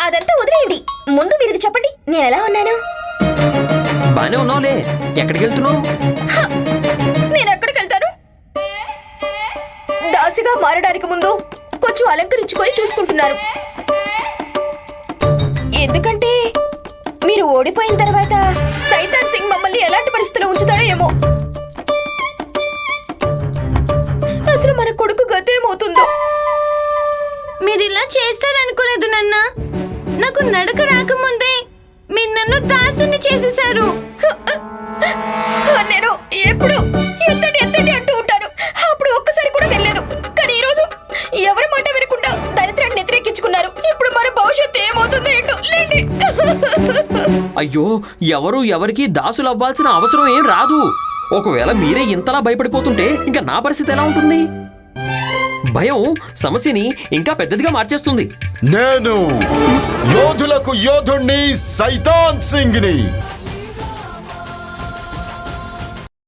అదంతా వదిలేయండి. ముందు మీరు ఇది చెప్పండి, నేను ఎలా ఉన్నాను? బానే ఉన్నావులే. ఎక్కడికి వెళ్తున్నావు? నేను ఎక్కడికి వెళ్తాను? దాసిగా మారడానికి ముందు కొంచెం అలంకరించుకొని చూసుకుంటున్నాను. ఎందుకంటే మీరు ఓడిపోయిన తర్వాత సైతాన్ సింగ్ మమ్మల్ని ఎలాంటి పరిస్థితుల్లో ఉంచుతాడో ఏమో. అసలు మన కొడుకు గతేమవుతుందో. మీరు ఇలా చేస్తారనుకోలేదు నాన్న. నాకు నడక రాకముందే మీరు నన్ను దాసుని చేసేశారు. నేను ఎప్పుడు ఎత్తండి ఎత్తండి అంటూ ఉంటాను. అప్పుడు ఒక్కసారి కూడా వెళ్ళలేదు. కానీ ఈ రోజు ఎవరి మాట వినకుండా దరిద్రాన్ని వ్యతిరేకించుకున్నారు. ఇప్పుడు మన భవిష్యత్తు ఏమవుతుందో ఏంటో. లేండి. అయ్యో, ఎవరు ఎవరికి దాసులు అవ్వాల్సిన అవసరం ఏం రాదు. ఒకవేళ మీరే ఇంతలా భయపడిపోతుంటే ఇంకా నా పరిస్థితి ఎలా ఉంటుంది? భయం సమస్యని ఇంకా పెద్దదిగా మార్చేస్తుంది. నేను యోధులకు యోధుణ్ణి సైతాన్ సింగ్ని.